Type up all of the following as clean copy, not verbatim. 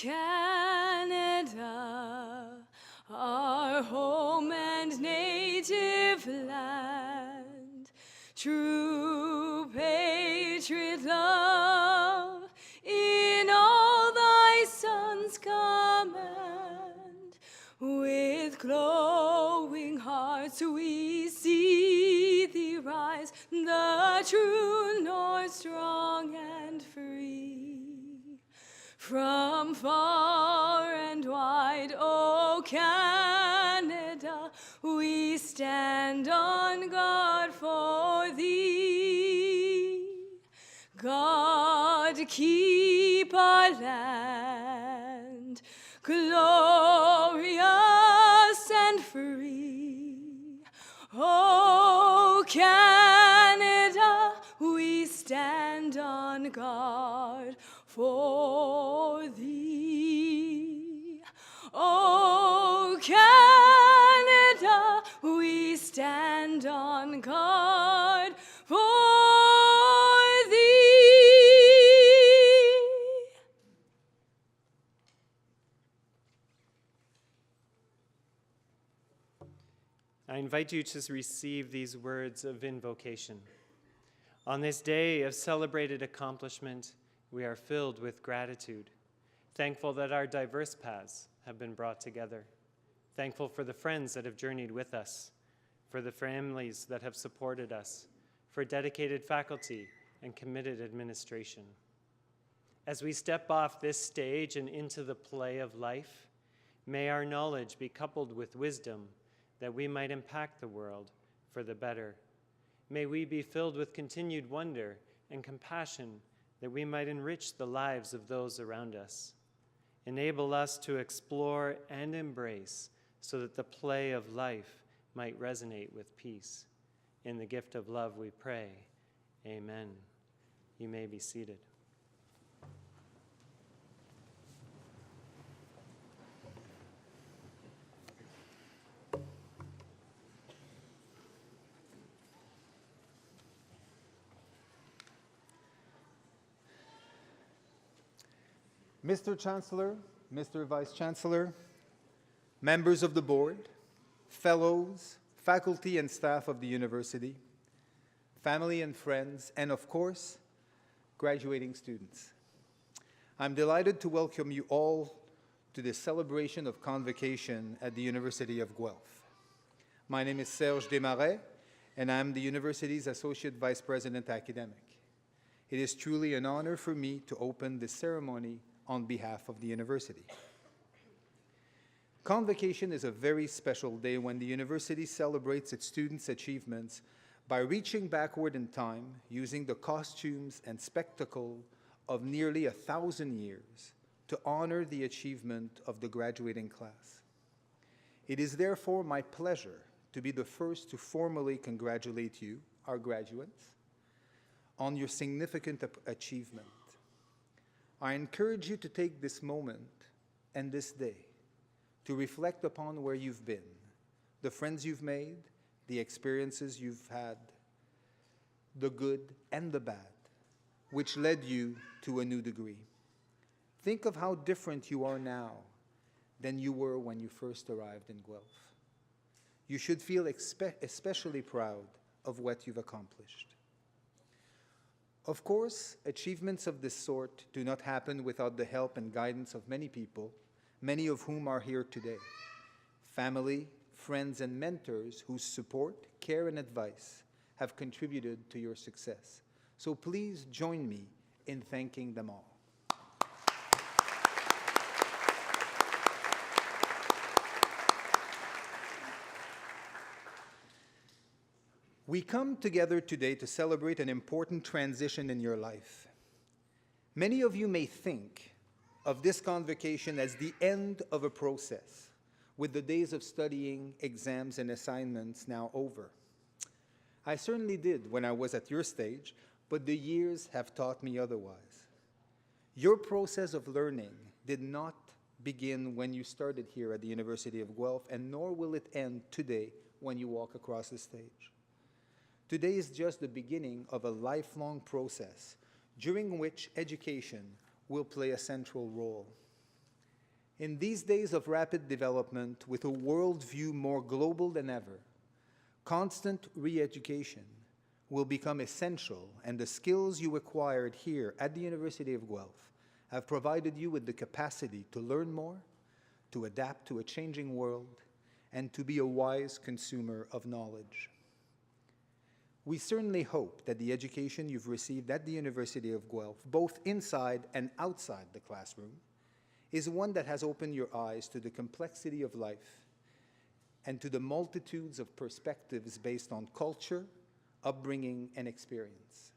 Canada, our home and native land, true patriot love in all thy sons command. With glowing hearts we see thee rise, the true North strong and free. From far and wide, O Canada, we stand on guard for thee. God keep our land glorious and free. O Canada, we stand on guard for thee. O Canada, we stand on guard for thee. I invite you to receive these words of invocation. On this day of celebrated accomplishment, we are filled with gratitude, thankful that our diverse paths have been brought together, thankful for the friends that have journeyed with us, for the families that have supported us, for dedicated faculty and committed administration. As we step off this stage and into the play of life, may our knowledge be coupled with wisdom that we might impact the world for the better. May we be filled with continued wonder and compassion that we might enrich the lives of those around us. Enable us to explore and embrace so that the play of life might resonate with peace. In the gift of love we pray. Amen. You may be seated. Mr. Chancellor, Mr. Vice Chancellor, members of the board, fellows, faculty and staff of the university, family and friends, and of course, graduating students. I'm delighted to welcome you all to this celebration of convocation at the University of Guelph. My name is Serge Desmarais, and I'm the university's Associate Vice President Academic. It is truly an honor for me to open this ceremony on behalf of the university. Convocation is a very special day when the university celebrates its students' achievements by reaching backward in time using the costumes and spectacle of nearly 1,000 years to honor the achievement of the graduating class. It is therefore my pleasure to be the first to formally congratulate you, our graduates, on your significant achievement. I encourage you to take this moment and this day to reflect upon where you've been, the friends you've made, the experiences you've had, the good and the bad, which led you to a new degree. Think of how different you are now than you were when you first arrived in Guelph. You should feel especially proud of what you've accomplished. Of course, achievements of this sort do not happen without the help and guidance of many people, many of whom are here today. Family, friends, and mentors whose support, care, and advice have contributed to your success. So please join me in thanking them all. We come together today to celebrate an important transition in your life. Many of you may think of this convocation as the end of a process, with the days of studying, exams, and assignments now over. I certainly did when I was at your stage, but the years have taught me otherwise. Your process of learning did not begin when you started here at the University of Guelph, and nor will it end today when you walk across the stage. Today is just the beginning of a lifelong process during which education will play a central role. In these days of rapid development, with a worldview more global than ever, constant re-education will become essential, and the skills you acquired here at the University of Guelph have provided you with the capacity to learn more, to adapt to a changing world, and to be a wise consumer of knowledge. We certainly hope that the education you've received at the University of Guelph, both inside and outside the classroom, is one that has opened your eyes to the complexity of life and to the multitudes of perspectives based on culture, upbringing, and experience.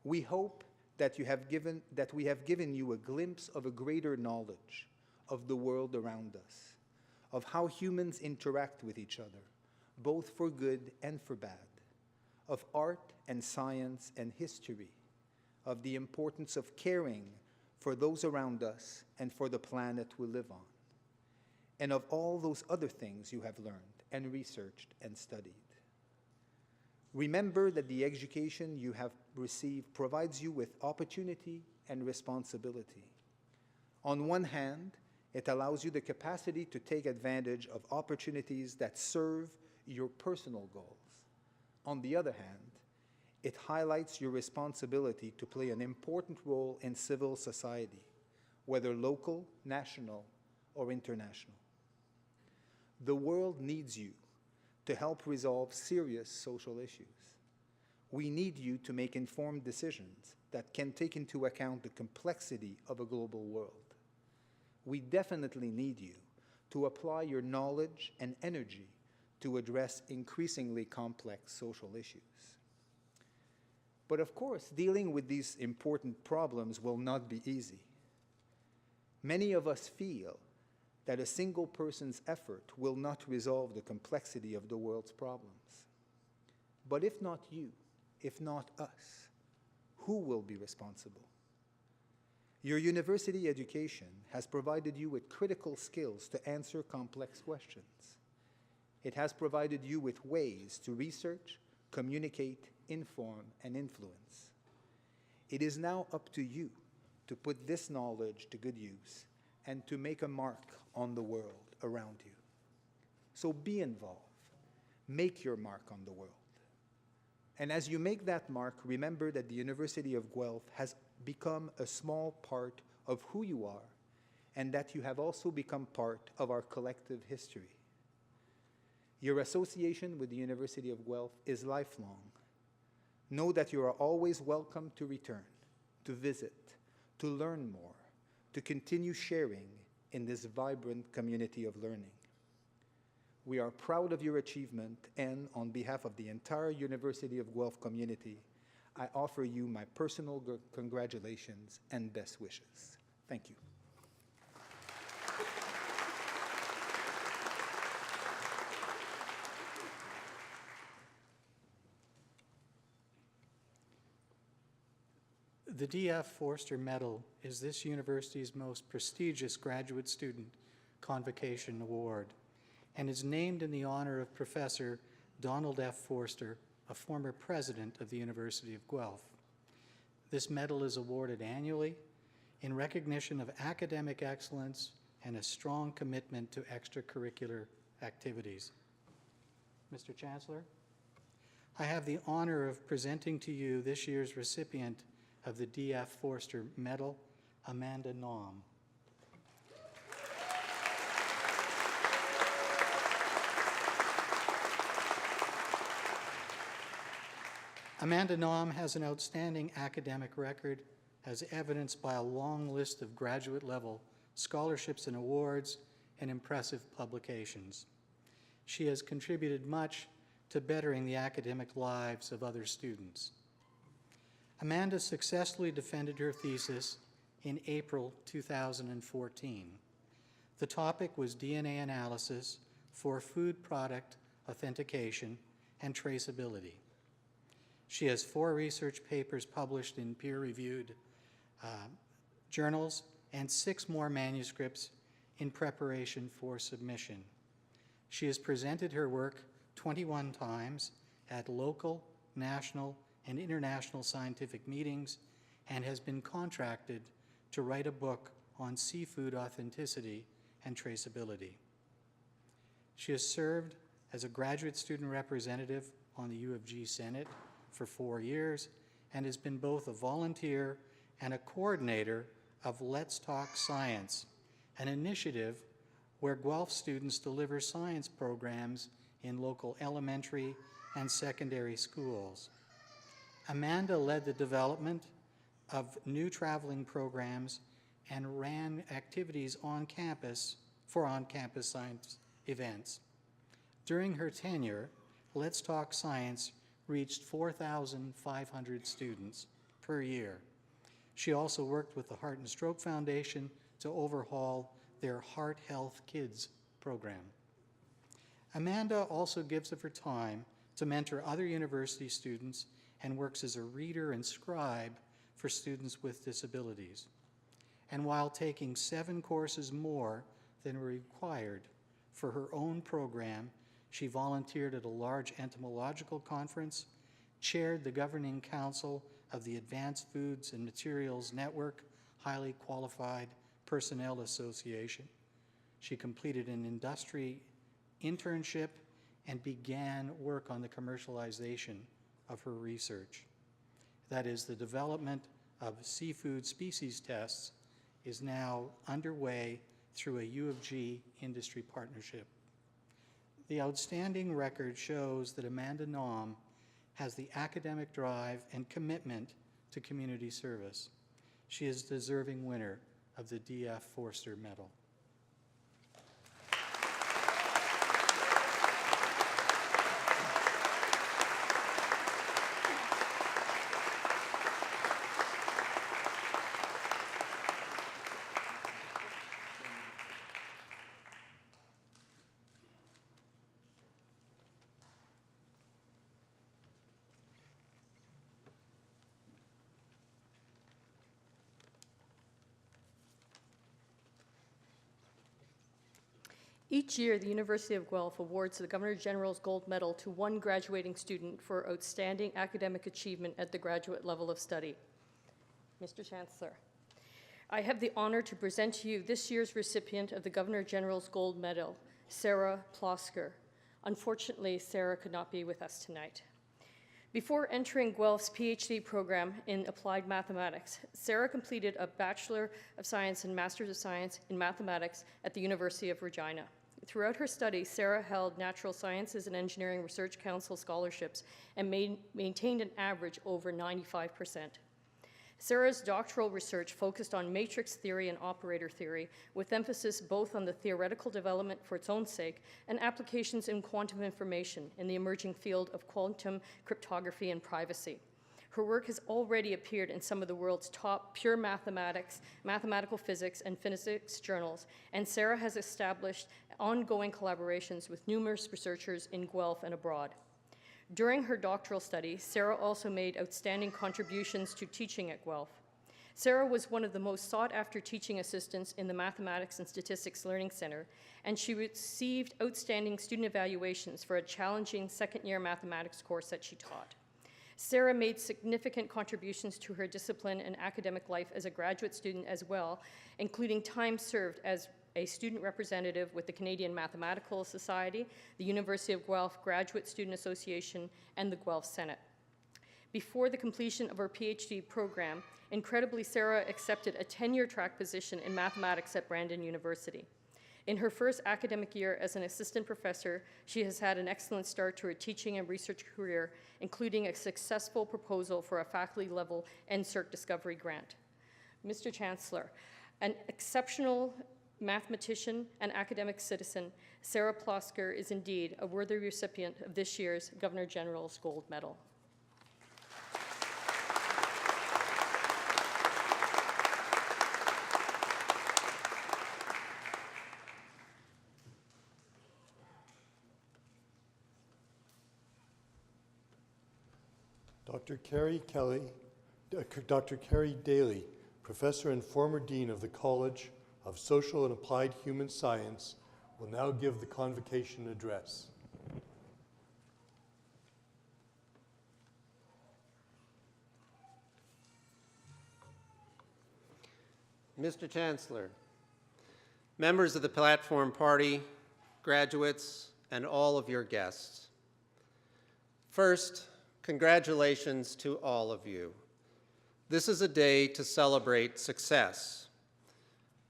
We hope that we have given you a glimpse of a greater knowledge of the world around us, of how humans interact with each other, both for good and for bad, of art and science and history, of the importance of caring for those around us and for the planet we live on, and of all those other things you have learned and researched and studied. Remember that the education you have received provides you with opportunity and responsibility. On one hand, it allows you the capacity to take advantage of opportunities that serve your personal goals. On the other hand, it highlights your responsibility to play an important role in civil society, whether local, national, or international. The world needs you to help resolve serious social issues. We need you to make informed decisions that can take into account the complexity of a global world. We definitely need you to apply your knowledge and energy to address increasingly complex social issues. But of course, dealing with these important problems will not be easy. Many of us feel that a single person's effort will not resolve the complexity of the world's problems. But if not you, if not us, who will be responsible? Your university education has provided you with critical skills to answer complex questions. It has provided you with ways to research, communicate, inform, and influence. It is now up to you to put this knowledge to good use and to make a mark on the world around you. So be involved. Make your mark on the world. And as you make that mark, remember that the University of Guelph has become a small part of who you are, and that you have also become part of our collective history. Your association with the University of Guelph is lifelong. Know that you are always welcome to return, to visit, to learn more, to continue sharing in this vibrant community of learning. We are proud of your achievement, and on behalf of the entire University of Guelph community, I offer you my personal congratulations and best wishes. Thank you. The D.F. Forster Medal is this university's most prestigious graduate student convocation award and is named in the honor of Professor Donald F. Forster, a former president of the University of Guelph. This medal is awarded annually in recognition of academic excellence and a strong commitment to extracurricular activities. Mr. Chancellor, I have the honor of presenting to you this year's recipient of the D.F. Forster Medal, Amanda Naum. Amanda Naum has an outstanding academic record, as evidenced by a long list of graduate-level scholarships and awards and impressive publications. She has contributed much to bettering the academic lives of other students. Amanda successfully defended her thesis in April 2014. The topic was DNA analysis for food product authentication and traceability. She has 4 research papers published in peer-reviewed journals and 6 more manuscripts in preparation for submission. She has presented her work 21 times at local, national, and international scientific meetings, and has been contracted to write a book on seafood authenticity and traceability. She has served as a graduate student representative on the U of G Senate for 4 years and has been both a volunteer and a coordinator of Let's Talk Science, an initiative where Guelph students deliver science programs in local elementary and secondary schools. Amanda led the development of new traveling programs and ran activities on campus for on-campus science events. During her tenure, Let's Talk Science reached 4,500 students per year. She also worked with the Heart and Stroke Foundation to overhaul their Heart Health Kids program. Amanda also gives of her time to mentor other university students and works as a reader and scribe for students with disabilities. And while taking 7 courses more than were required for her own program, she volunteered at a large entomological conference, chaired the governing council of the Advanced Foods and Materials Network Highly Qualified Personnel Association. She completed an industry internship and began work on the commercialization of her research. That is, the development of seafood species tests is now underway through a U of G industry partnership. The outstanding record shows that Amanda Naum has the academic drive and commitment to community service. She is a deserving winner of the D.F. Forster Medal. Each year, the University of Guelph awards the Governor General's Gold Medal to one graduating student for outstanding academic achievement at the graduate level of study. Mr. Chancellor, I have the honor to present to you this year's recipient of the Governor General's Gold Medal, Sarah Plosker. Unfortunately, Sarah could not be with us tonight. Before entering Guelph's PhD program in applied mathematics, Sarah completed a Bachelor of Science and Master's of Science in Mathematics at the University of Regina. Throughout her studies, Sarah held Natural Sciences and Engineering Research Council scholarships and maintained an average over 95%. Sarah's doctoral research focused on matrix theory and operator theory, with emphasis both on the theoretical development for its own sake and applications in quantum information in the emerging field of quantum cryptography and privacy. Her work has already appeared in some of the world's top pure mathematics, mathematical physics, and physics journals, and Sarah has established ongoing collaborations with numerous researchers in Guelph and abroad. During her doctoral study, Sarah also made outstanding contributions to teaching at Guelph. Sarah was one of the most sought-after teaching assistants in the Mathematics and Statistics Learning Center, and she received outstanding student evaluations for a challenging second-year mathematics course that she taught. Sarah made significant contributions to her discipline and academic life as a graduate student as well, including time served as a student representative with the Canadian Mathematical Society, the University of Guelph Graduate Student Association, and the Guelph Senate. Before the completion of her PhD program, incredibly, Sarah accepted a tenure track position in mathematics at Brandon University. In her first academic year as an assistant professor, she has had an excellent start to her teaching and research career, including a successful proposal for a faculty-level NSERC Discovery Grant. Mr. Chancellor, an exceptional mathematician and academic citizen, Sarah Plosker is indeed a worthy recipient of this year's Governor General's Gold Medal. Dr. Carrie Daly, Professor and former Dean of the College of Social and Applied Human Science, will now give the convocation address. Mr. Chancellor, members of the Platform Party, graduates, and all of your guests. First, congratulations to all of you. This is a day to celebrate success.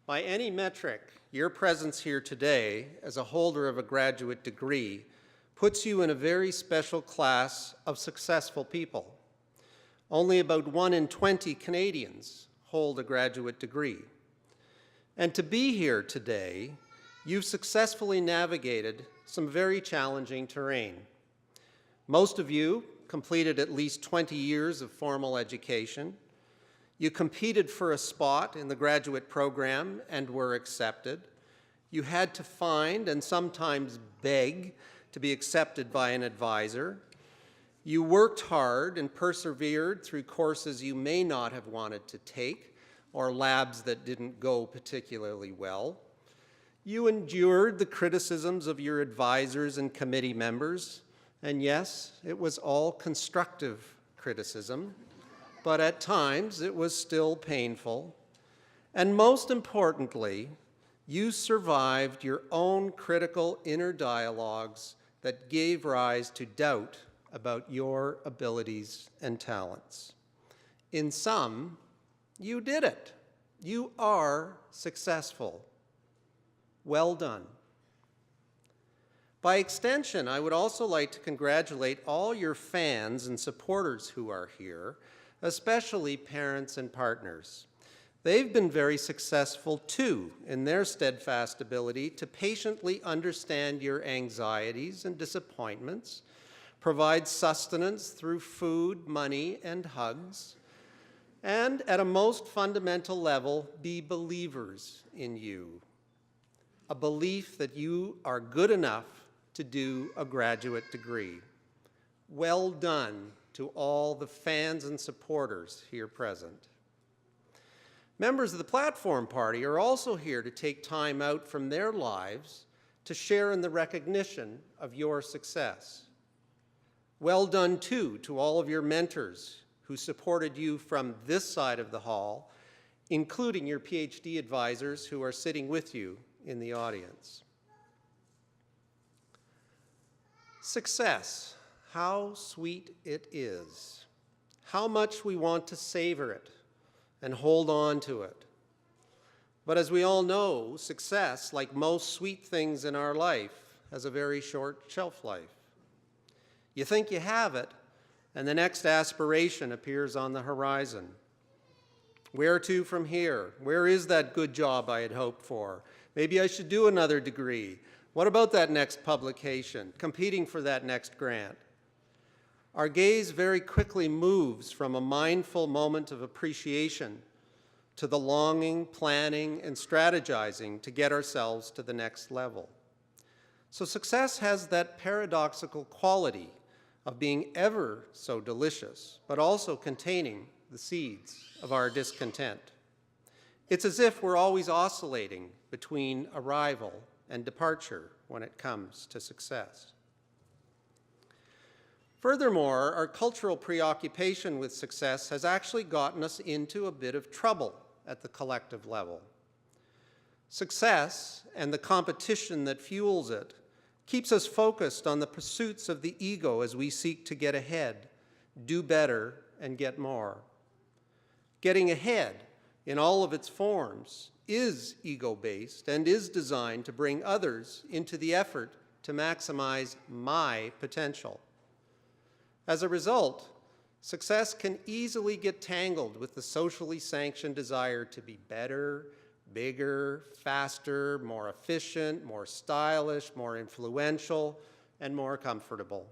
By any metric, your presence here today as a holder of a graduate degree puts you in a very special class of successful people. Only about 1 in 20 Canadians hold a graduate degree. And to be here today, you've successfully navigated some very challenging terrain. Most of you completed at least 20 years of formal education. You competed for a spot in the graduate program and were accepted. You had to find and sometimes beg to be accepted by an advisor. You worked hard and persevered through courses you may not have wanted to take or labs that didn't go particularly well. You endured the criticisms of your advisors and committee members, and yes, it was all constructive criticism, but at times it was still painful. And most importantly, you survived your own critical inner dialogues that gave rise to doubt about your abilities and talents. In sum, you did it. You are successful. Well done. By extension, I would also like to congratulate all your fans and supporters who are here, especially parents and partners. They've been very successful too in their steadfast ability to patiently understand your anxieties and disappointments, provide sustenance through food, money, and hugs, and at a most fundamental level, be believers in you. A belief that you are good enough to do a graduate degree. Well done to all the fans and supporters here present. Members of the Platform Party are also here to take time out from their lives to share in the recognition of your success. Well done, too, to all of your mentors who supported you from this side of the hall, including your PhD advisors who are sitting with you in the audience. Success, how sweet it is. How much we want to savor it and hold on to it. But as we all know, success, like most sweet things in our life, has a very short shelf life. You think you have it, and the next aspiration appears on the horizon. Where to from here? Where is that good job I had hoped for? Maybe I should do another degree. What about that next publication? Competing for that next grant. Our gaze very quickly moves from a mindful moment of appreciation to the longing, planning, and strategizing to get ourselves to the next level. So success has that paradoxical quality of being ever so delicious, but also containing the seeds of our discontent. It's as if we're always oscillating between arrival and departure when it comes to success. Furthermore, our cultural preoccupation with success has actually gotten us into a bit of trouble at the collective level. Success and the competition that fuels it keeps us focused on the pursuits of the ego as we seek to get ahead, do better, and get more. Getting ahead in all of its forms is ego-based and is designed to bring others into the effort to maximize my potential. As a result, success can easily get tangled with the socially sanctioned desire to be better, bigger, faster, more efficient, more stylish, more influential, and more comfortable.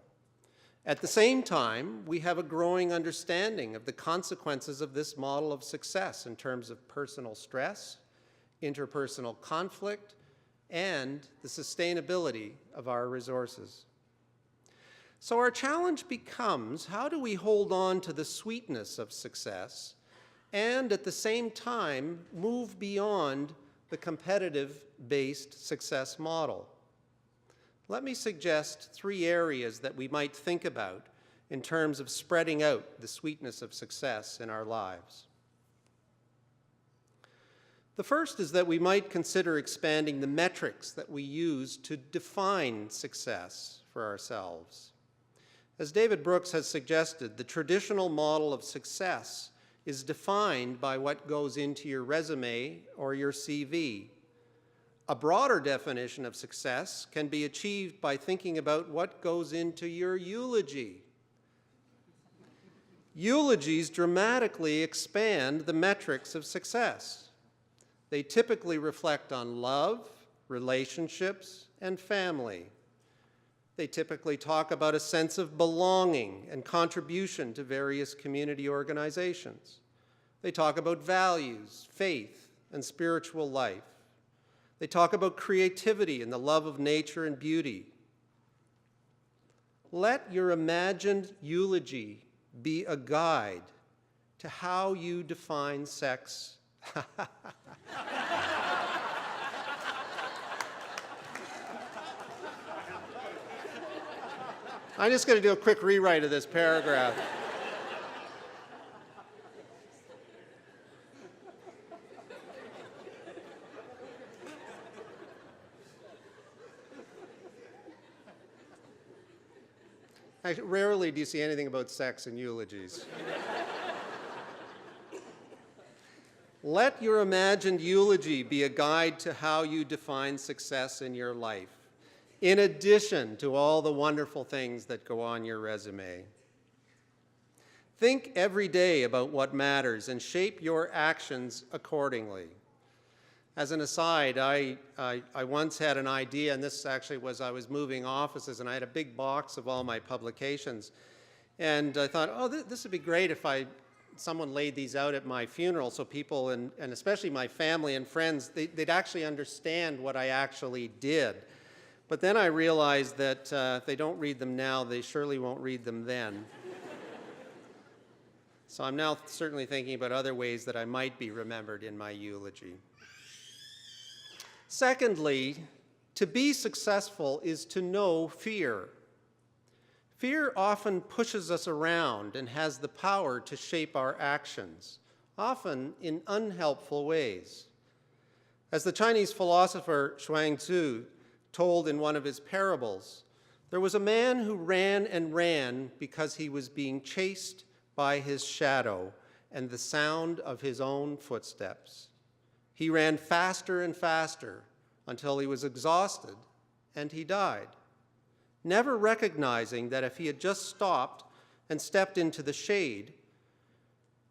At the same time, we have a growing understanding of the consequences of this model of success in terms of personal stress, interpersonal conflict, and the sustainability of our resources. So our challenge becomes, how do we hold on to the sweetness of success and at the same time move beyond the competitive-based success model? Let me suggest 3 areas that we might think about in terms of spreading out the sweetness of success in our lives. The first is that we might consider expanding the metrics that we use to define success for ourselves. As David Brooks has suggested, the traditional model of success is defined by what goes into your resume or your CV. A broader definition of success can be achieved by thinking about what goes into your eulogy. Eulogies dramatically expand the metrics of success. They typically reflect on love, relationships, and family. They typically talk about a sense of belonging and contribution to various community organizations. They talk about values, faith, and spiritual life. They talk about creativity and the love of nature and beauty. Let your imagined eulogy be a guide to how you define sex. I'm just going to do a quick rewrite of this paragraph. Rarely do you see anything about sex in eulogies. Let your imagined eulogy be a guide to how you define success in your life, in addition to all the wonderful things that go on your resume. Think every day about what matters and shape your actions accordingly. As an aside, I once had an idea, and this actually was, I was moving offices, and I had a big box of all my publications. And I thought, oh, this would be great if someone laid these out at my funeral so people, and especially my family and friends, they'd actually understand what I actually did. But then I realized that if they don't read them now, they surely won't read them then. So I'm now certainly thinking about other ways that I might be remembered in my eulogy. Secondly, to be successful is to know fear. Fear often pushes us around and has the power to shape our actions, often in unhelpful ways. As the Chinese philosopher Zhuangzi told in one of his parables, there was a man who ran and ran because he was being chased by his shadow and the sound of his own footsteps. He ran faster and faster until he was exhausted and he died, never recognizing that if he had just stopped and stepped into the shade,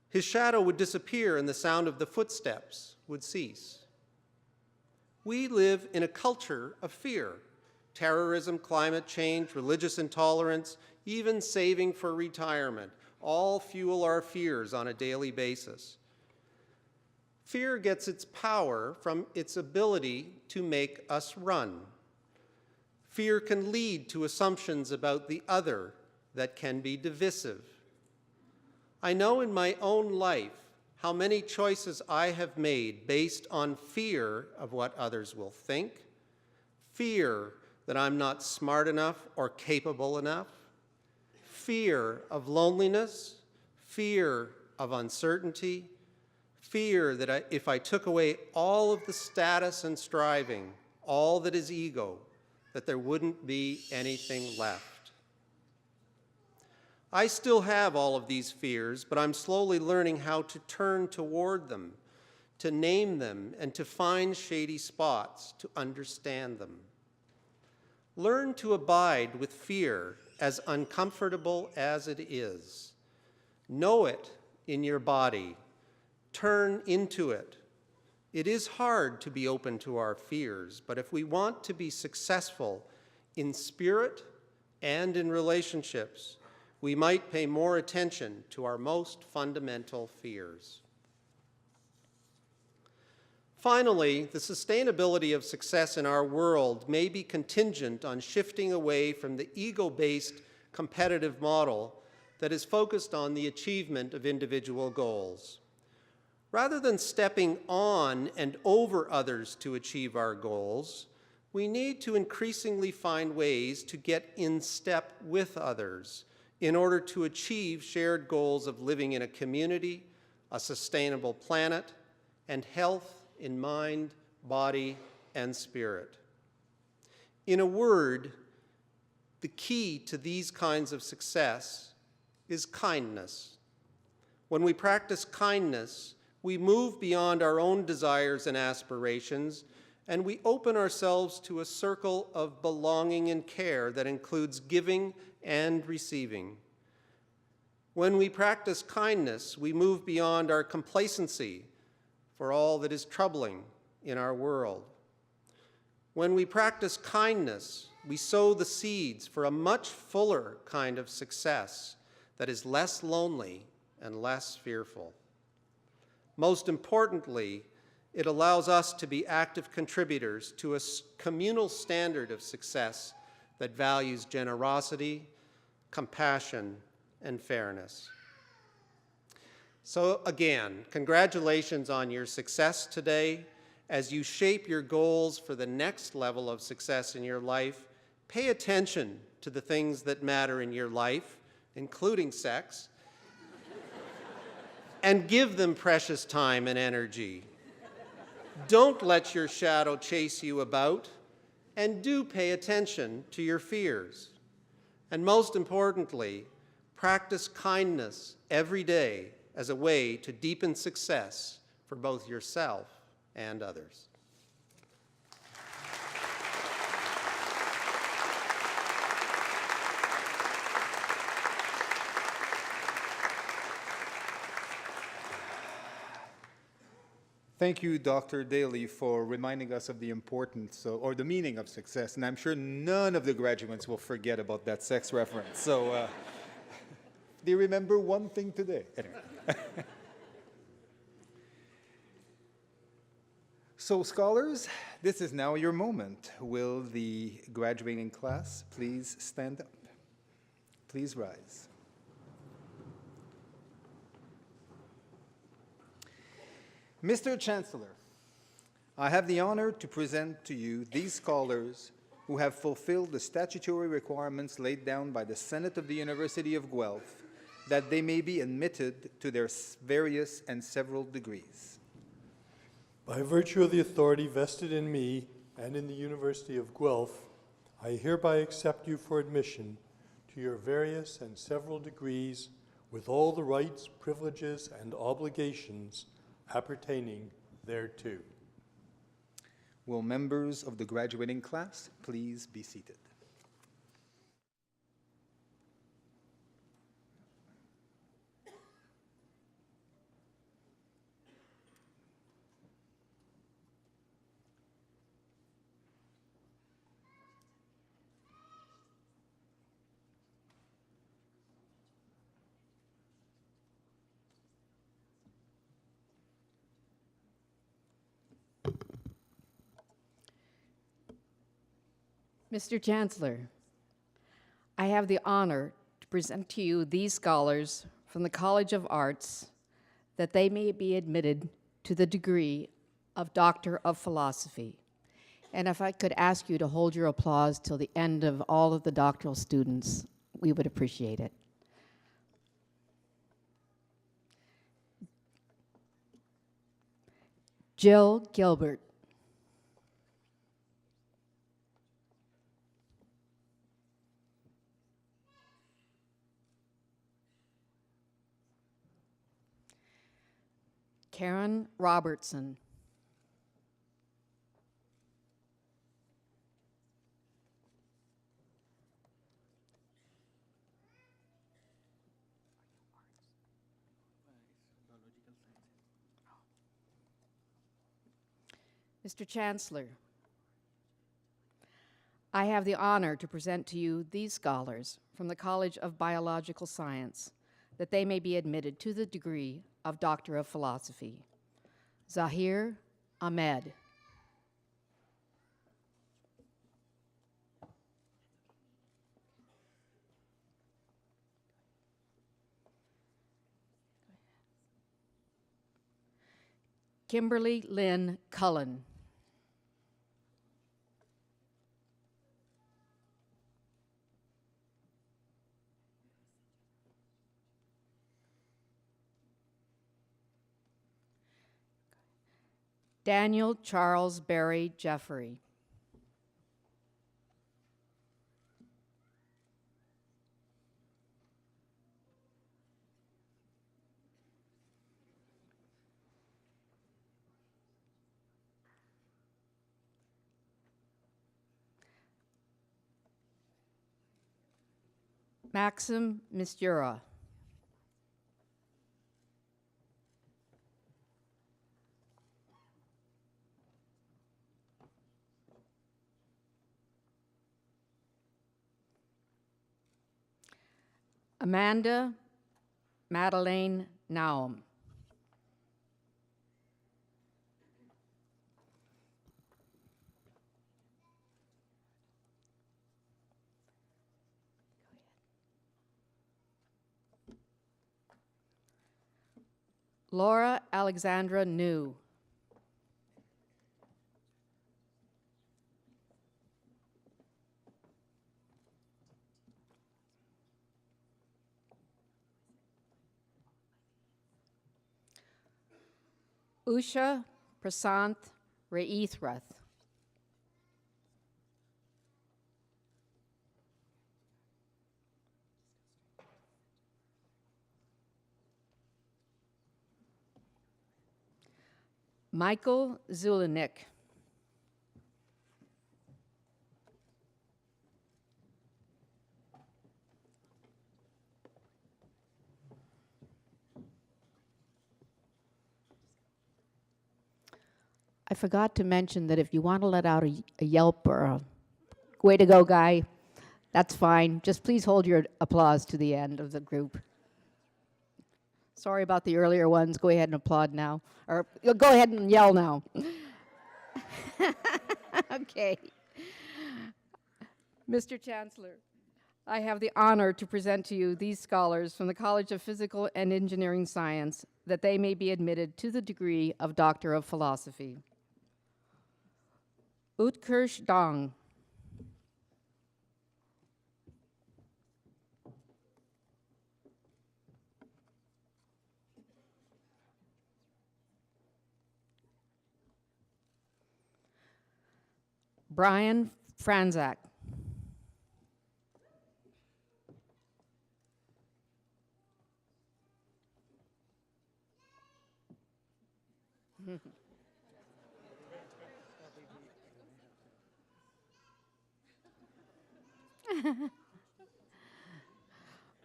his shadow would disappear and the sound of the footsteps would cease. We live in a culture of fear. Terrorism, climate change, religious intolerance, even saving for retirement, all fuel our fears on a daily basis. Fear gets its power from its ability to make us run. Fear can lead to assumptions about the other that can be divisive. I know in my own life how many choices I have made based on fear of what others will think, fear that I'm not smart enough or capable enough, fear of loneliness, fear of uncertainty, fear that if I took away all of the status and striving, all that is ego, that there wouldn't be anything left. I still have all of these fears, but I'm slowly learning how to turn toward them, to name them, and to find shady spots to understand them. Learn to abide with fear, as uncomfortable as it is. Know it in your body. Turn into it. It is hard to be open to our fears, but if we want to be successful in spirit and in relationships, we might pay more attention to our most fundamental fears. Finally, the sustainability of success in our world may be contingent on shifting away from the ego-based competitive model that is focused on the achievement of individual goals. Rather than stepping on and over others to achieve our goals, we need to increasingly find ways to get in step with others in order to achieve shared goals of living in a community, a sustainable planet, and health in mind, body, and spirit. In a word, the key to these kinds of success is kindness. When we practice kindness, we move beyond our own desires and aspirations, and we open ourselves to a circle of belonging and care that includes giving and receiving. When we practice kindness, we move beyond our complacency for all that is troubling in our world. When we practice kindness, we sow the seeds for a much fuller kind of success that is less lonely and less fearful. Most importantly, it allows us to be active contributors to a communal standard of success that values generosity, compassion, and fairness. So again, congratulations on your success today. As you shape your goals for the next level of success in your life, pay attention to the things that matter in your life, including sex, and give them precious time and energy. Don't let your shadow chase you about, and do pay attention to your fears. And most importantly, practice kindness every day as a way to deepen success for both yourself and others. Thank you, Dr. Daly, for reminding us of the importance or the meaning of success. And I'm sure none of the graduates will forget about that sex reference. So they remember one thing today. Anyway. So scholars, this is now your moment. Will the graduating class please stand up? Please rise. Mr. Chancellor, I have the honor to present to you these scholars who have fulfilled the statutory requirements laid down by the Senate of the University of Guelph that they may be admitted to their various and several degrees. By virtue of the authority vested in me and in the University of Guelph, I hereby accept you for admission to your various and several degrees with all the rights, privileges, and obligations appertaining thereto. Will members of the graduating class please be seated? Mr. Chancellor, I have the honor to present to you these scholars from the College of Arts that they may be admitted to the degree of Doctor of Philosophy. And if I could ask you to hold your applause till the end of all of the doctoral students, we would appreciate it. Jill Gilbert. Karen Robertson. Mr. Chancellor, I have the honor to present to you these scholars from the College of Biological Science that they may be admitted to the degree of Doctor of Philosophy. Zahir Ahmed. Kimberly Lynn Cullen. Daniel Charles Barry Jeffrey. Maxim Mistura. Amanda Madeleine Naum. Laura Alexandra New. Usha Prasanth Reithrath. Michael Zulinik. I forgot to mention that if you want to let out a yelp or a way to go guy, that's fine. Just please hold your applause to the end of the group. Sorry about the earlier ones. Go ahead and applaud now. Or go ahead and yell now. Okay. Mr. Chancellor, I have the honor to present to you these scholars from the College of Physical and Engineering Science that they may be admitted to the degree of Doctor of Philosophy. Utkarsh Dang. Brian Franzak.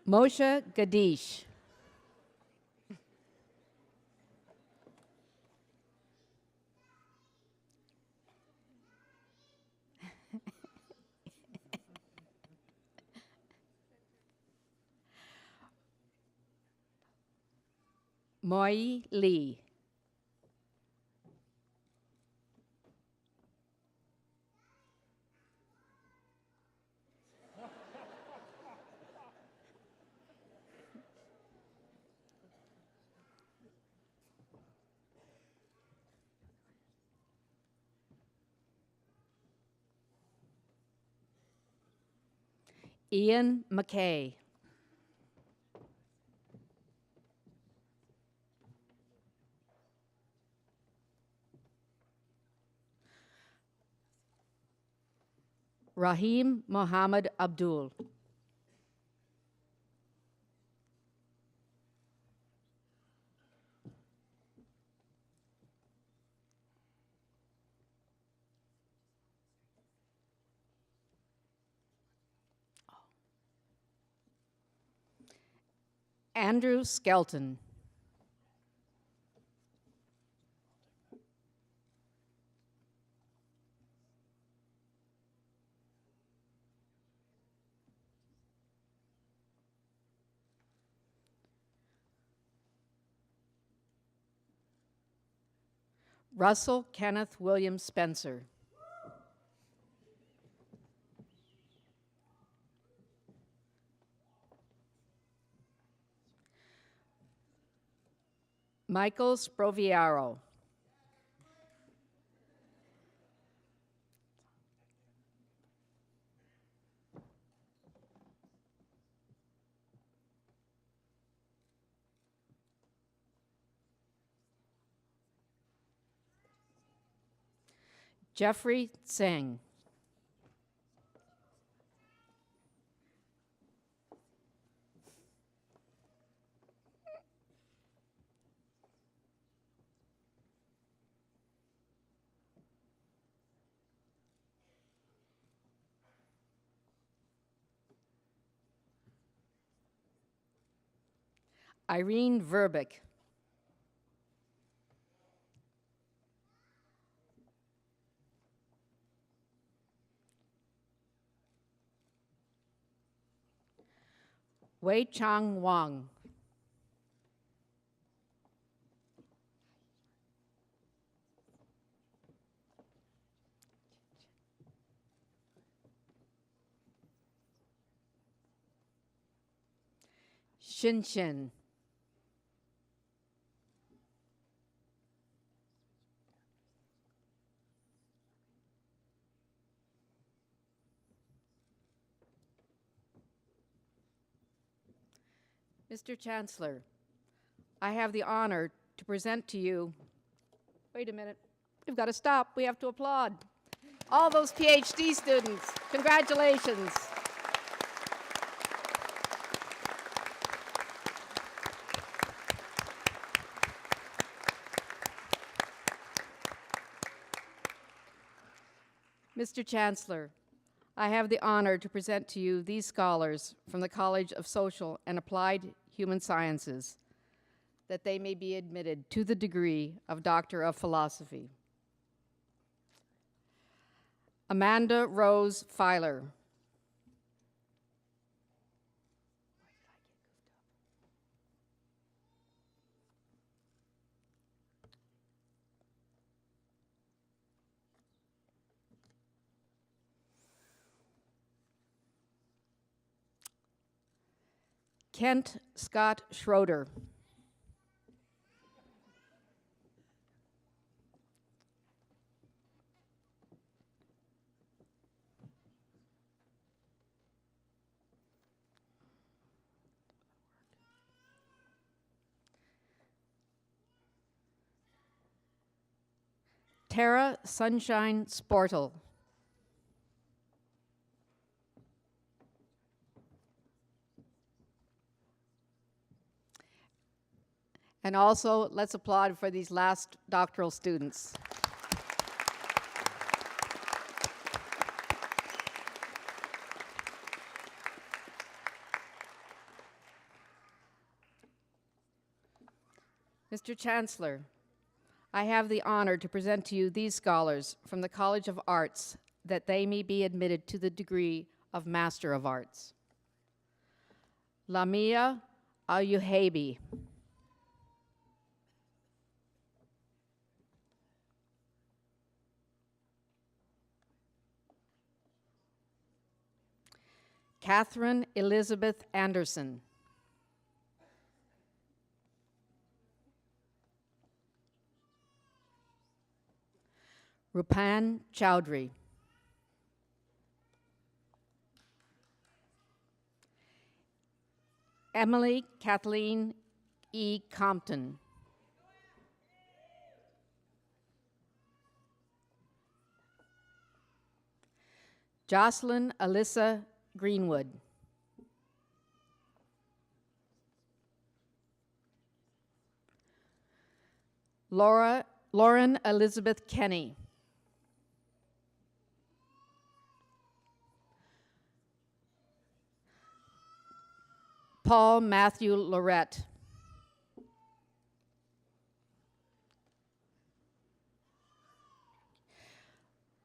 Moshe Gadish. Moi Lee. Ian McKay. Rahim Mohammed Abdul. Andrew Skelton. Russell Kenneth William Spencer. Michael Sproviaro. Jeffrey Tseng. Irene Verbeek. Wei Chang Wang. Xin Xin. Mr. Chancellor, I have the honor to present to you, wait a minute, we've got to stop, we have to applaud. All those PhD students, congratulations. Mr. Chancellor, I have the honor to present to you these scholars from the College of Social and Applied Human Sciences, that they may be admitted to the degree of Doctor of Philosophy. Amanda Rose Filer. Kent Scott Schroeder. Tara Sunshine Sportle. And also, let's applaud for these last doctoral students. Mr. Chancellor, I have the honor to present to you these scholars from the College of Arts, that they may be admitted to the degree of Master of Arts. Lamia Ayuhabi. Catherine Elizabeth Anderson. Rupan Chowdhury. Emily Kathleen E. Compton. Jocelyn Alyssa Greenwood. Lauren Elizabeth Kenny. Paul Matthew Lorette.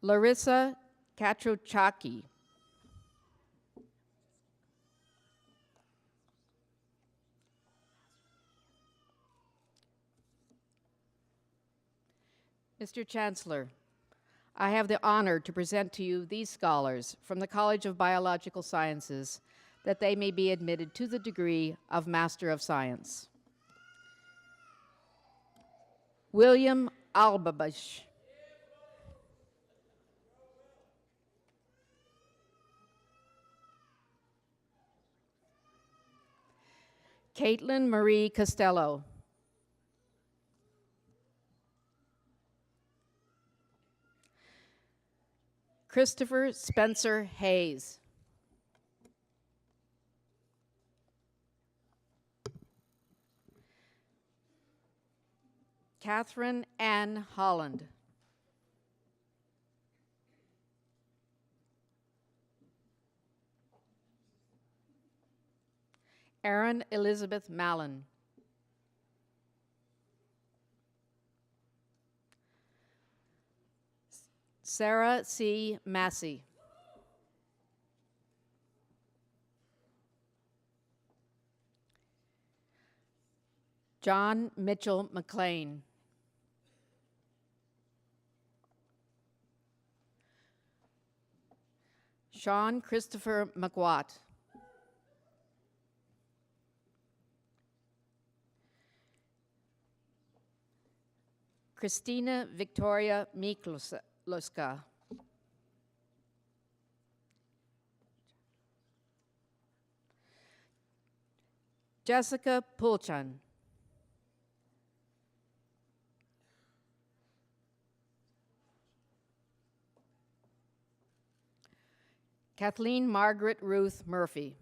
Larissa Katrochaki. Mr. Chancellor, I have the honor to present to you these scholars from the College of Biological Sciences, that they may be admitted to the degree of Master of Science. William Albabish. Caitlin Marie Costello. Christopher Spencer Hayes. Catherine Ann Holland. Erin Elizabeth Mallon. Sarah C. Massey. John Mitchell McLean. Sean Christopher McWatt. Christina Victoria Mikluska. Jessica Pulchan. Kathleen Margaret Ruth Murphy.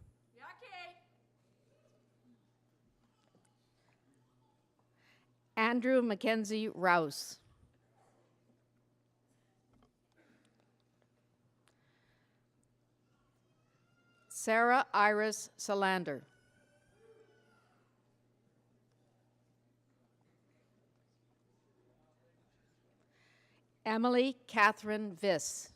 Andrew Mackenzie Rouse. Sarah Iris Salander. Emily Catherine Viss.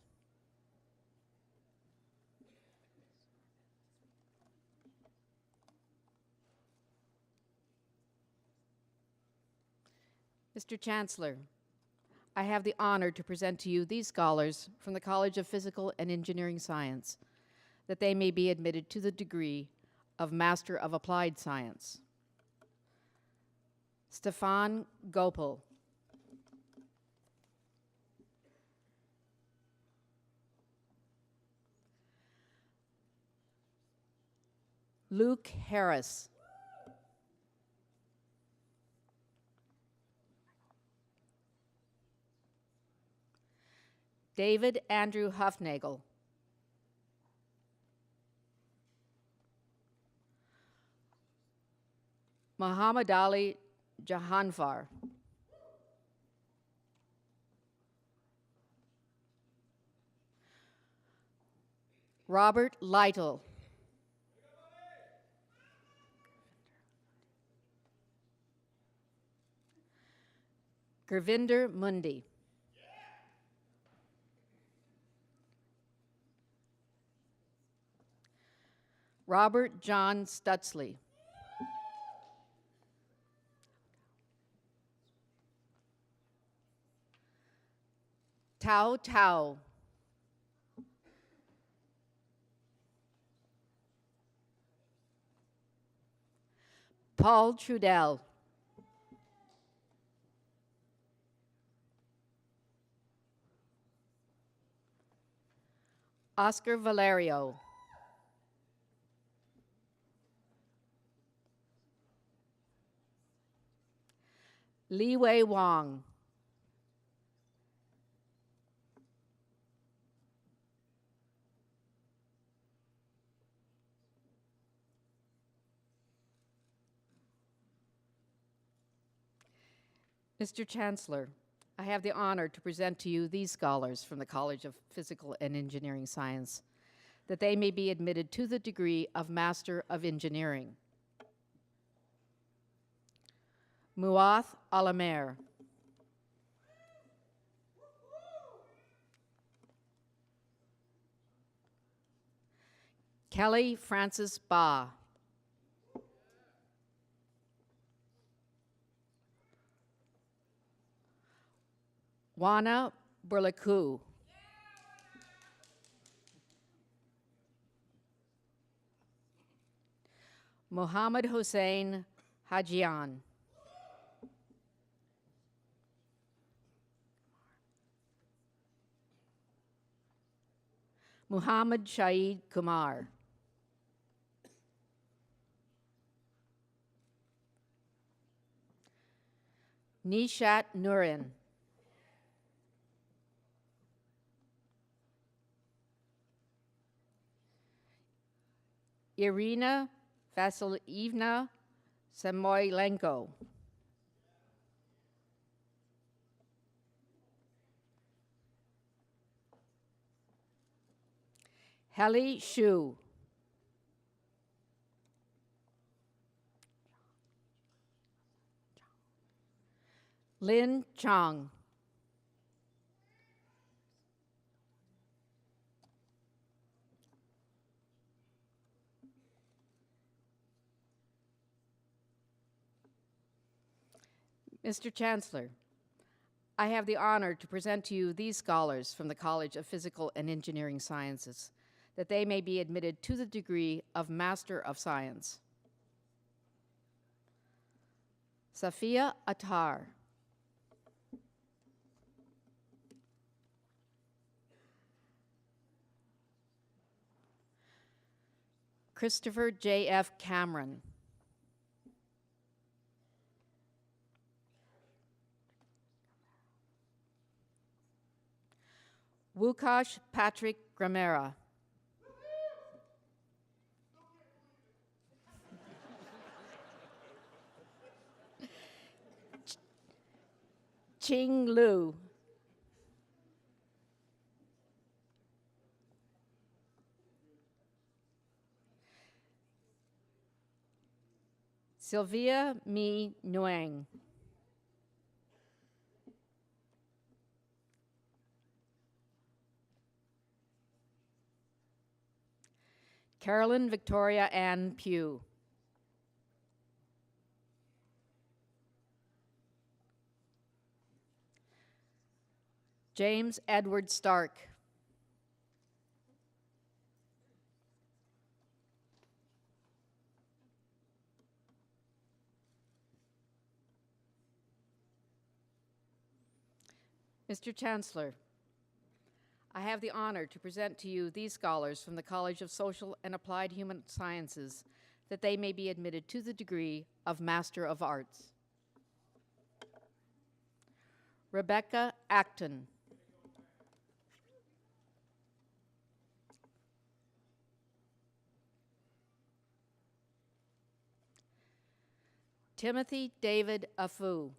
Mr. Chancellor, I have the honor to present to you these scholars from the College of Physical and Engineering Science, that they may be admitted to the degree of Master of Applied Science. Stefan Gopal. Luke Harris. David Andrew Huffnagel. Muhammad Ali Jahanfar. Robert Lytle. Gurvinder Mundi. Robert John Stutsley. Tao Tao. Paul Trudell. Oscar Valerio. Li Wei Wang. Mr. Chancellor, I have the honor to present to you these scholars from the College of Physical and Engineering Science, that they may be admitted to the degree of Master of Engineering. Muath Alamer. Kelly Francis Ba. Wana Burlaku. Mohammed Hussein Hajian. Muhammad Shaid Kumar. Nishat Nurin. Irina Vasilyevna Samoylenko. Heli Shu. Lin Chang. Mr. Chancellor, I have the honor to present to you these scholars from the College of Physical and Engineering Sciences, that they may be admitted to the degree of Master of Science. Safia Attar. Christopher J.F. Cameron. Wukash Patrick Gramera. Ching Lu. Sylvia Mi Nguyen. Carolyn Victoria Ann Pugh. James Edward Stark. Mr. Chancellor, I have the honor to present to you these scholars from the College of Social and Applied Human Sciences, that they may be admitted to the degree of Master of Arts. Rebecca Acton. Timothy David Afu.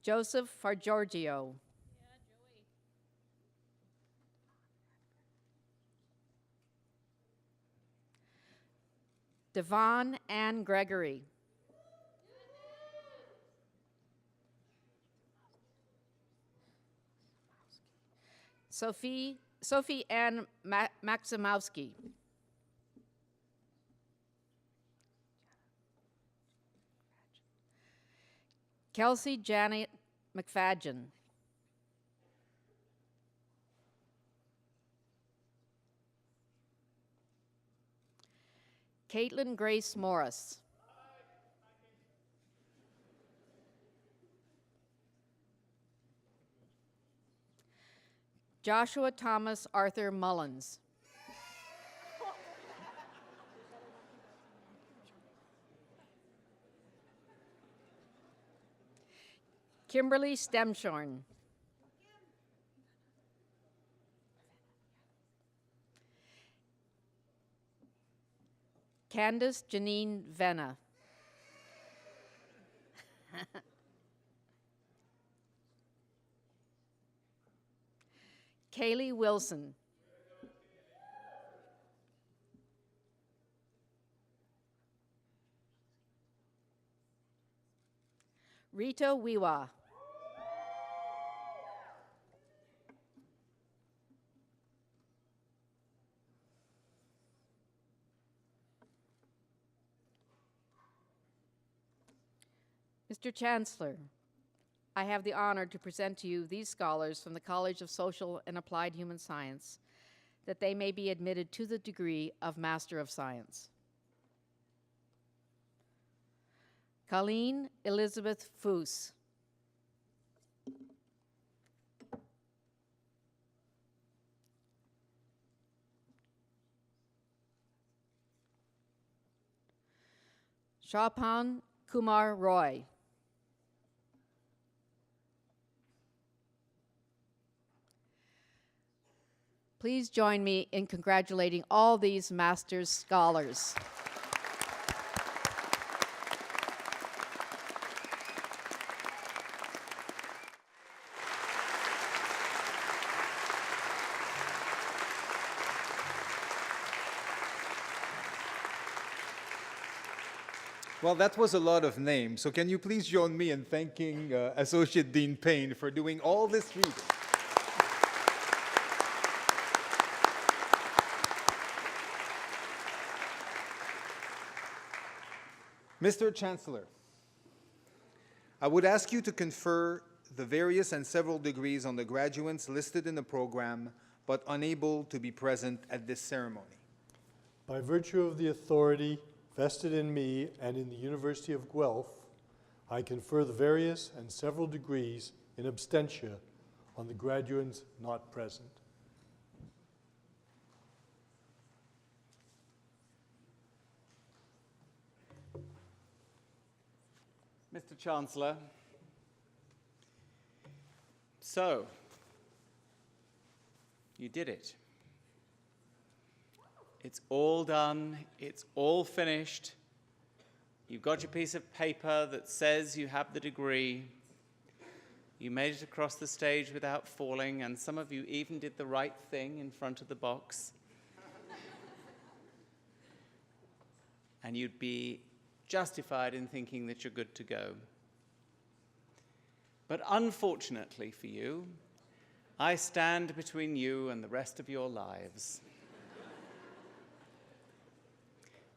Joseph Fargiorgio. Devon Ann Gregory. Sophie Ann Maximowski. Kelsey Janet McFadgen. Caitlin Grace Morris. Joshua Thomas Arthur Mullins. Kimberly Stemshorn. Candace Janine Venna. Kaylee Wilson. Rita Wiwa. Mr. Chancellor, I have the honor to present to you these scholars from the College of Social and Applied Human Science, that they may be admitted to the degree of Master of Science. Colleen Elizabeth Foos. Shahpan Kumar Roy. Please join me in congratulating all these master's scholars. Well, that was a lot of names, so can you please join me in thanking Associate Dean Payne for doing all this reading? Mr. Chancellor, I would ask you to confer the various and several degrees on the graduates listed in the program but unable to be present at this ceremony. By virtue of the authority vested in me and in the University of Guelph, I confer the various and several degrees in absentia on the graduates not present. Mr. Chancellor, so, you did it. It's all done, it's all finished. You've got your piece of paper that says you have the degree. You made it across the stage without falling, and some of you even did the right thing in front of the box. And you'd be justified in thinking that you're good to go. But unfortunately for you, I stand between you and the rest of your lives.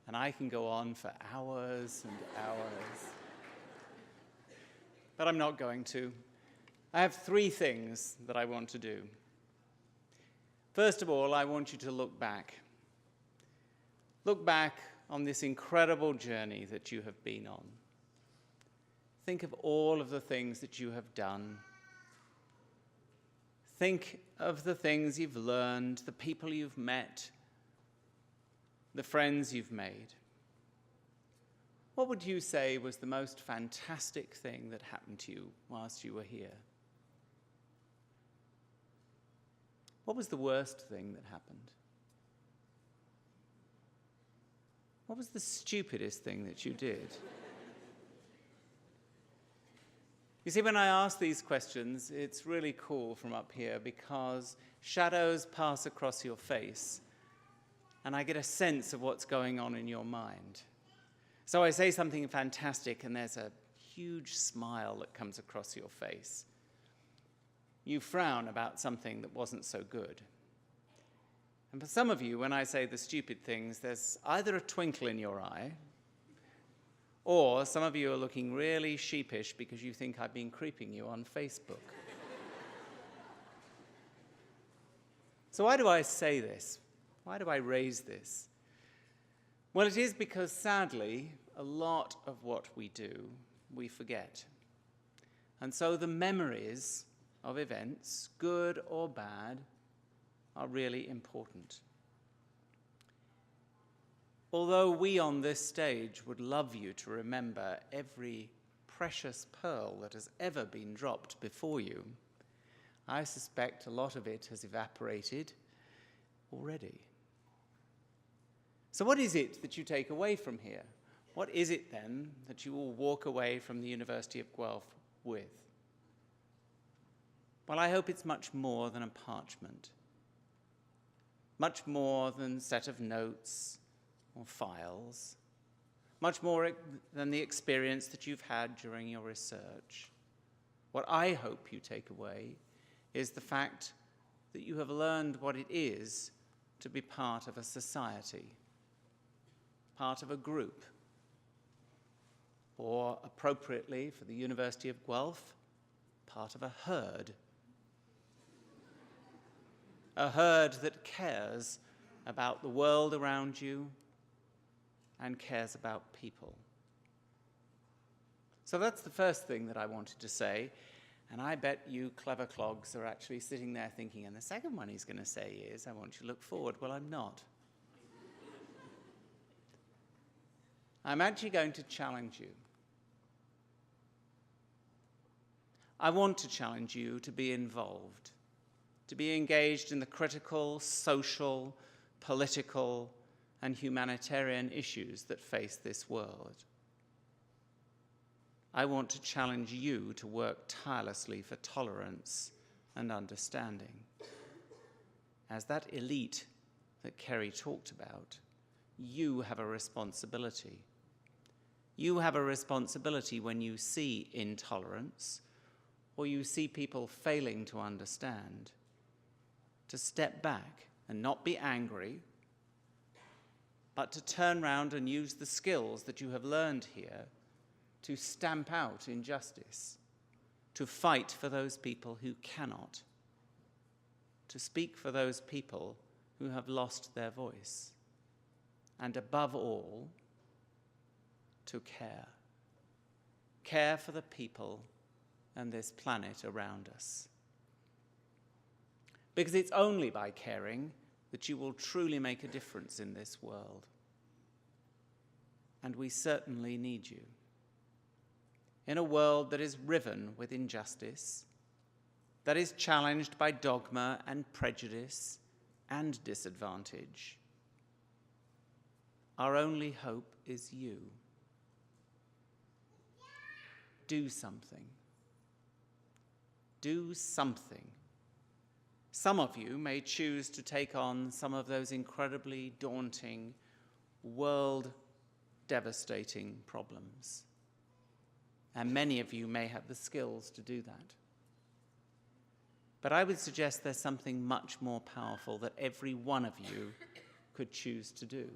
And I can go on for hours and hours. But I'm not going to. I have 3 things that I want to do. First of all, I want you to look back. Look back on this incredible journey that you have been on. Think of all of the things that you have done. Think of the things you've learned, the people you've met, the friends you've made. What would you say was the most fantastic thing that happened to you whilst you were here? What was the worst thing that happened? What was the stupidest thing that you did? You see, when I ask these questions, it's really cool from up here because shadows pass across your face and I get a sense of what's going on in your mind. So I say something fantastic and there's a huge smile that comes across your face. You frown about something that wasn't so good. And for some of you, when I say the stupid things, there's either a twinkle in your eye, or some of you are looking really sheepish because you think I've been creeping you on Facebook. So why do I say this? Why do I raise this? Well, it is because, sadly, a lot of what we do, we forget. And so the memories of events, good or bad, are really important. Although we on this stage would love you to remember every precious pearl that has ever been dropped before you, I suspect a lot of it has evaporated already. So what is it that you take away from here? What is it then that you will walk away from the University of Guelph with? Well, I hope it's much more than a parchment, much more than a set of notes or files, much more than the experience that you've had during your research. What I hope you take away is the fact that you have learned what it is to be part of a society, part of a group, or appropriately for the University of Guelph, part of a herd. A herd that cares about the world around you and cares about people. So that's the first thing that I wanted to say, and I bet you clever clogs are actually sitting there thinking, and the second one he's going to say is, I want you to look forward. Well, I'm not. I'm actually going to challenge you. I want to challenge you to be involved, to be engaged in the critical, social, political, and humanitarian issues that face this world. I want to challenge you to work tirelessly for tolerance and understanding. As that elite that Kerry talked about, you have a responsibility. You have a responsibility when you see intolerance or you see people failing to understand, to step back and not be angry, but to turn around and use the skills that you have learned here to stamp out injustice, to fight for those people who cannot, to speak for those people who have lost their voice, and above all, to care. Care for the people and this planet around us. Because it's only by caring that you will truly make a difference in this world. And we certainly need you. In a world that is riven with injustice, that is challenged by dogma and prejudice and disadvantage, our only hope is you. Do something. Do something. Some of you may choose to take on some of those incredibly daunting, world-devastating problems. And many of you may have the skills to do that. But I would suggest there's something much more powerful that every one of you could choose to do.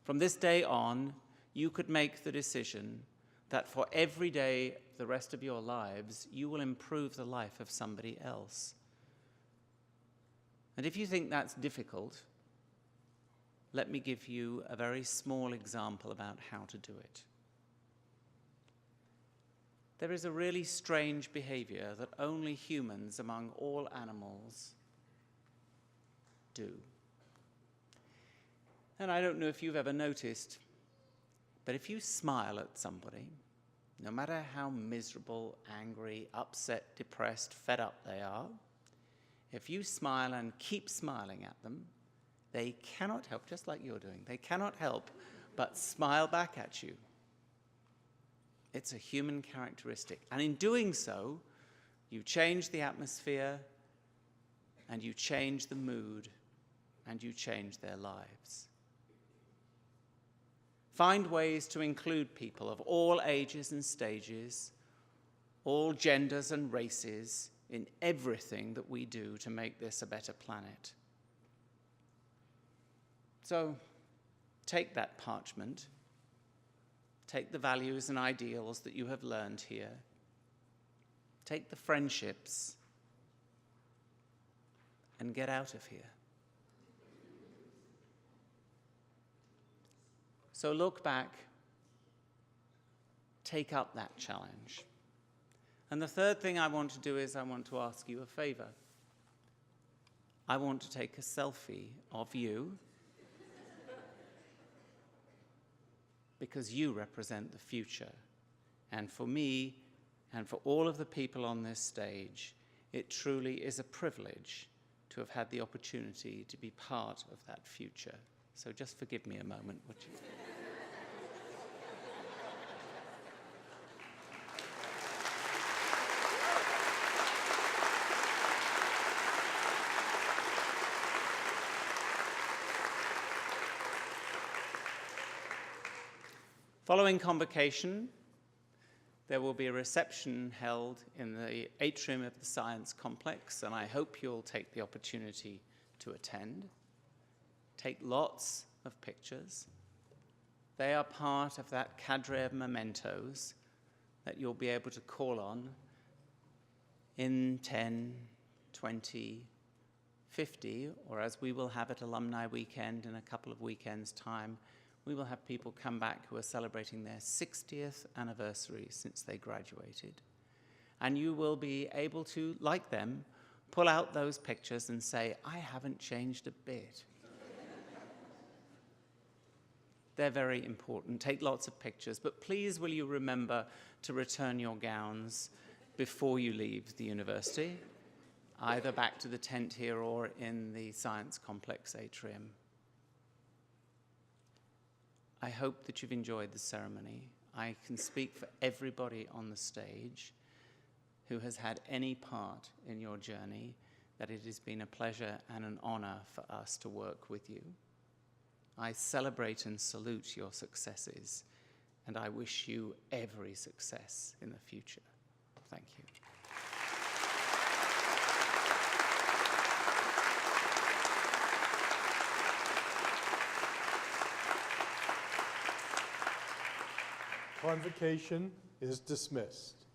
From this day on, you could make the decision that for every day the rest of your lives, you will improve the life of somebody else. And if you think that's difficult, let me give you a very small example about how to do it. There is a really strange behavior that only humans among all animals do. And I don't know if you've ever noticed, but if you smile at somebody, no matter how miserable, angry, upset, depressed, fed up they are, if you smile and keep smiling at them, they cannot help, just like you're doing, they cannot help but smile back at you. It's a human characteristic. And in doing so, you change the atmosphere, and you change the mood, and you change their lives. Find ways to include people of all ages and stages, all genders and races, in everything that we do to make this a better planet. So, take that parchment, take the values and ideals that you have learned here, take the friendships, and get out of here. So look back, take up that challenge. And the third thing I want to do is I want to ask you a favor. I want to take a selfie of you because you represent the future. And for me, and for all of the people on this stage, it truly is a privilege to have had the opportunity to be part of that future. So just forgive me a moment, would you? Following convocation, there will be a reception held in the atrium of the Science Complex, and I hope you'll take the opportunity to attend. Take lots of pictures. They are part of that cadre of mementos that you'll be able to call on in 10, 20, 50, or as we will have at Alumni Weekend in a couple of weekends' time, we will have people come back who are celebrating their 60th anniversary since they graduated. And you will be able to, like them, pull out those pictures and say, I haven't changed a bit. They're very important. Take lots of pictures, but please will you remember to return your gowns before you leave the university, either back to the tent here or in the Science Complex atrium. I hope that you've enjoyed the ceremony. I can speak for everybody on the stage who has had any part in your journey that it has been a pleasure and an honor for us to work with you. I celebrate and salute your successes, and I wish you every success in the future. Thank you. Convocation is dismissed.